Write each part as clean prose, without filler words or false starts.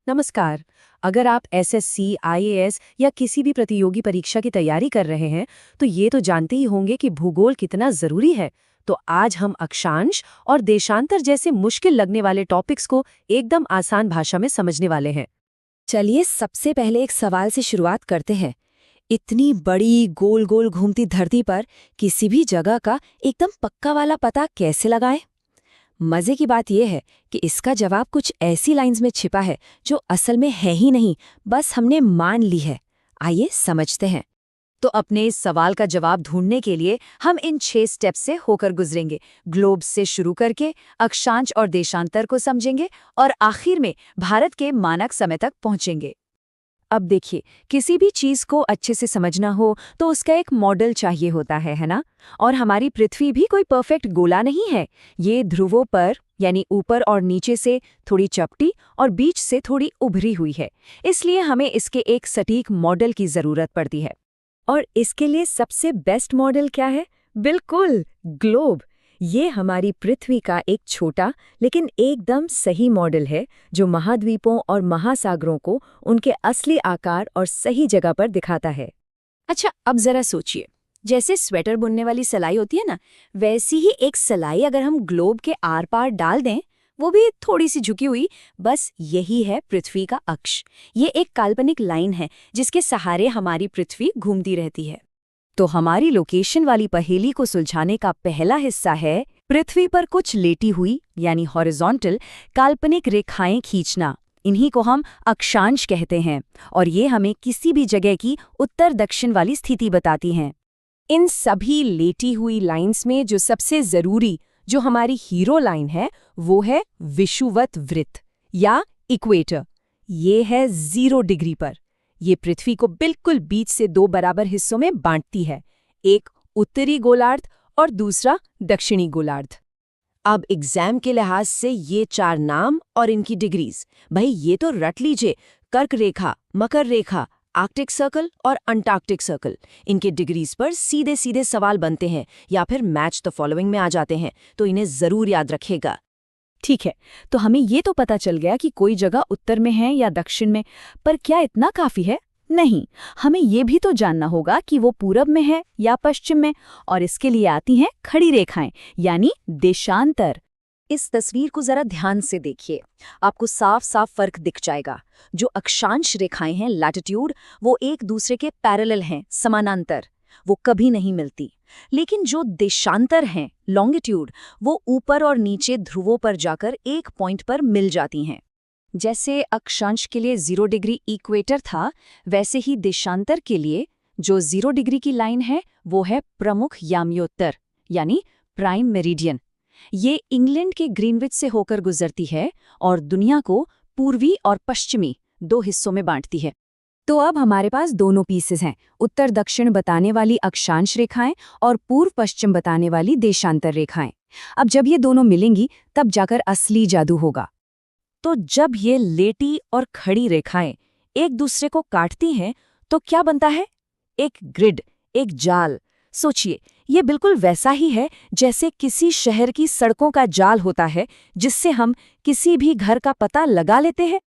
नमस्कार। अगर आप एसएससी, आईएएस या किसी भी प्रतियोगी परीक्षा की तैयारी कर रहे हैं, तो ये तो जानते ही होंगे कि भूगोल कितना जरूरी है। तो आज हम अक्षांश और देशांतर जैसे मुश्किल लगने वाले टॉपिक्स को एकदम आसान भाषा में समझने वाले हैं। चलिए सबसे पहले एक सवाल से शुरुआत करते हैं। इतनी बड़ी गोल गोल घूमती धरती पर किसी भी जगह का एकदम पक्का वाला पता कैसे लगाएं? मजे की बात यह है कि इसका जवाब कुछ ऐसी लाइंस में छिपा है जो असल में है ही नहीं, बस हमने मान ली है। आइए समझते हैं। तो अपने इस सवाल का जवाब ढूंढने के लिए हम इन 6 स्टेप्स से होकर गुजरेंगे। ग्लोब से शुरू करके अक्षांश और देशांतर को समझेंगे और आखिर में भारत के मानक समय तक पहुंचेंगे। अब देखिए, किसी भी चीज को अच्छे से समझना हो तो उसका एक मॉडल चाहिए होता है ना? और हमारी पृथ्वी भी कोई परफेक्ट गोला नहीं है। ये ध्रुवों पर यानी ऊपर और नीचे से थोड़ी चपटी और बीच से थोड़ी उभरी हुई है। इसलिए हमें इसके एक सटीक मॉडल की जरूरत पड़ती है। और इसके लिए सबसे बेस्ट मॉडल क्या है? बिल्कुल, ग्लोब। ये हमारी पृथ्वी का एक छोटा लेकिन एकदम सही मॉडल है जो महाद्वीपों और महासागरों को उनके असली आकार और सही जगह पर दिखाता है। अच्छा, अब जरा सोचिए, जैसे स्वेटर बुनने वाली सिलाई होती है ना, वैसी ही एक सिलाई अगर हम ग्लोब के आर पार डाल दें, वो भी थोड़ी सी झुकी हुई, बस यही है पृथ्वी का अक्ष। ये एक काल्पनिक लाइन है जिसके सहारे हमारी पृथ्वी घूमती रहती है। तो हमारी लोकेशन वाली पहेली को सुलझाने का पहला हिस्सा है पृथ्वी पर कुछ लेटी हुई यानी हॉरिजॉन्टल काल्पनिक रेखाएं खींचना। इन्हीं को हम अक्षांश कहते हैं और ये हमें किसी भी जगह की उत्तर दक्षिण वाली स्थिति बताती हैं। इन सभी लेटी हुई लाइंस में जो सबसे जरूरी, जो हमारी हीरो लाइन है, वो है विषुवत वृत्त या इक्वेटर। ये है 0 डिग्री पर। ये पृथ्वी को बिल्कुल बीच से 2 बराबर हिस्सों में बांटती है, एक उत्तरी गोलार्ध और दूसरा दक्षिणी गोलार्ध। अब एग्जाम के लिहाज से ये 4 नाम और इनकी डिग्रीज, भाई ये तो रट लीजिए। कर्क रेखा, मकर रेखा, आर्कटिक सर्कल और अंटार्कटिक सर्कल, इनके डिग्रीज पर सीधे सीधे सवाल बनते हैं या फिर मैच द फॉलोइंग में आ जाते हैं, तो इन्हें जरूर याद रखेगा। ठीक है, तो हमें ये तो पता चल गया कि कोई जगह उत्तर में है या दक्षिण में, पर क्या इतना काफी है? नहीं, हमें ये भी तो जानना होगा कि वो पूरब में है या पश्चिम में, और इसके लिए आती हैं खड़ी रेखाएं यानी देशांतर। इस तस्वीर को जरा ध्यान से देखिए, आपको साफ साफ फर्क दिख जाएगा। जो अक्षांश रेखाएं हैं लैटिट्यूड, वो एक दूसरे के पैरेलल हैं, समानांतर, वो कभी नहीं मिलती। लेकिन जो देशांतर हैं लॉन्गिट्यूड, वो ऊपर और नीचे ध्रुवों पर जाकर एक पॉइंट पर मिल जाती हैं। जैसे अक्षांश के लिए 0 डिग्री इक्वेटर था, वैसे ही देशांतर के लिए जो 0 डिग्री की लाइन है वो है प्रमुख याम्योत्तर यानी प्राइम मेरिडियन। ये इंग्लैंड के ग्रीनविच से होकर गुजरती है और दुनिया को पूर्वी और पश्चिमी 2 हिस्सों में बांटती है। तो अब हमारे पास दोनों पीसेस हैं, उत्तर दक्षिण बताने वाली अक्षांश रेखाएं और पूर्व पश्चिम बताने वाली देशांतर रेखाएं। अब जब ये दोनों मिलेंगी तब जाकर असली जादू होगा। तो जब ये लेटी और खड़ी रेखाएं एक दूसरे को काटती हैं तो क्या बनता है? एक ग्रिड, एक जाल। सोचिए, ये बिल्कुल वैसा ही है जैसे किसी शहर की सड़कों का जाल होता है जिससे हम किसी भी घर का पता लगा लेते हैं।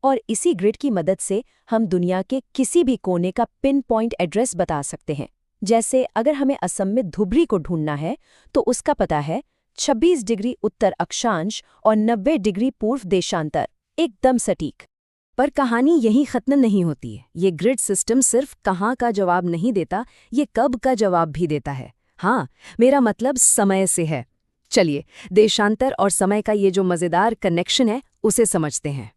और इसी ग्रिड की मदद से हम दुनिया के किसी भी कोने का पिन पॉइंट एड्रेस बता सकते हैं। जैसे अगर हमें असम में धुबरी को ढूंढना है तो उसका पता है 26 डिग्री उत्तर अक्षांश और 90 डिग्री पूर्व देशांतर, एकदम सटीक। पर कहानी यहीं खत्म नहीं होती है। ये ग्रिड सिस्टम सिर्फ कहाँ का जवाब नहीं देता, ये कब का जवाब भी देता है। हाँ, मेरा मतलब समय से है। चलिए, देशांतर और समय का ये जो मज़ेदार कनेक्शन है उसे समझते हैं।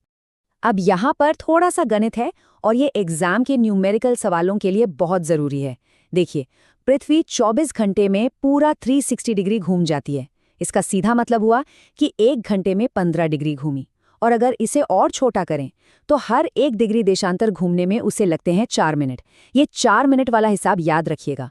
अब यहाँ पर थोड़ा सा गणित है और ये एग्जाम के न्यूमेरिकल सवालों के लिए बहुत ज़रूरी है। देखिए, पृथ्वी 24 घंटे में पूरा 360 डिग्री घूम जाती है। इसका सीधा मतलब हुआ कि 1 घंटे में 15 डिग्री घूमी। और अगर इसे और छोटा करें तो हर 1 डिग्री देशांतर घूमने में उसे लगते हैं 4 मिनट। ये 4 मिनट वाला हिसाब याद रखिएगा।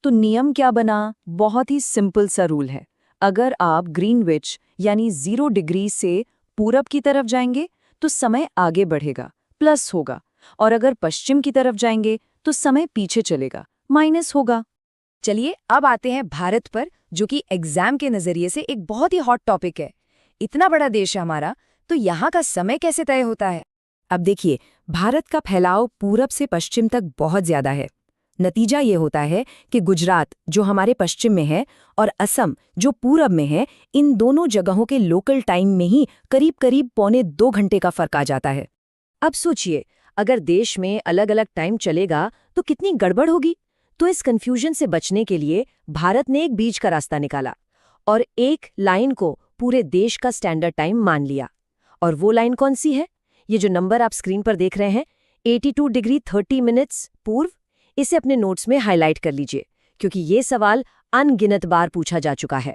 तो नियम क्या बना? बहुत ही सिंपल सा रूल है। अगर आप ग्रीनविच यानी 0 डिग्री से पूरब की तरफ जाएंगे तो समय आगे बढ़ेगा, प्लस होगा, और अगर पश्चिम की तरफ जाएंगे तो समय पीछे चलेगा, माइनस होगा। चलिए अब आते हैं भारत पर, जो कि एग्जाम के नजरिए से एक बहुत ही हॉट टॉपिक है। इतना बड़ा देश है हमारा, तो यहाँ का समय कैसे तय होता है? अब देखिए, भारत का फैलाव पूरब से पश्चिम तक बहुत ज्यादा है। नतीजा ये होता है कि गुजरात, जो हमारे पश्चिम में है, और असम, जो पूरब में है, इन दोनों जगहों के लोकल टाइम में ही करीब करीब 1.25 घंटे का फर्क आ जाता है। अब सोचिए, अगर देश में अलग अलग टाइम चलेगा तो कितनी गड़बड़ होगी। तो इस कंफ्यूजन से बचने के लिए भारत ने एक बीच का रास्ता निकाला और एक लाइन को पूरे देश का स्टैंडर्ड टाइम मान लिया। और वो लाइन कौन सी है? ये जो नंबर आप स्क्रीन पर देख रहे हैं, 82 डिग्री 30 मिनट्स पूर्व। इसे अपने नोट्स में हाईलाइट कर लीजिए, क्योंकि ये सवाल अनगिनत बार पूछा जा चुका है।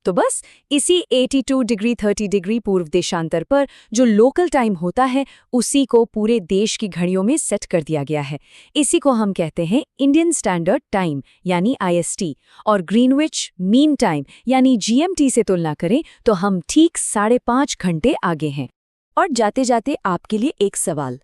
तो बस इसी 82 डिग्री 30 डिग्री पूर्व देशांतर पर जो लोकल टाइम होता है, उसी को पूरे देश की घड़ियों में सेट कर दिया गया है। इसी को हम कहते हैं इंडियन स्टैंडर्ड टाइम यानी IST। और ग्रीनविच मीन टाइम यानी GMT से तुलना करें तो हम ठीक 5.5 घंटे आगे हैं। और जाते जाते आपके लिए एक सवाल,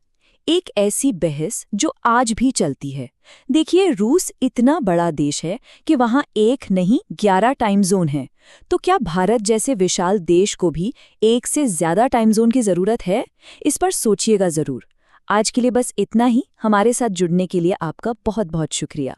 एक ऐसी बहस जो आज भी चलती है। देखिए, रूस इतना बड़ा देश है कि वहाँ 1 नहीं 11 टाइम जोन है। तो क्या भारत जैसे विशाल देश को भी 1 से ज्यादा टाइम जोन की जरूरत है? इस पर सोचिएगा जरूर। आज के लिए बस इतना ही। हमारे साथ जुड़ने के लिए आपका बहुत बहुत शुक्रिया।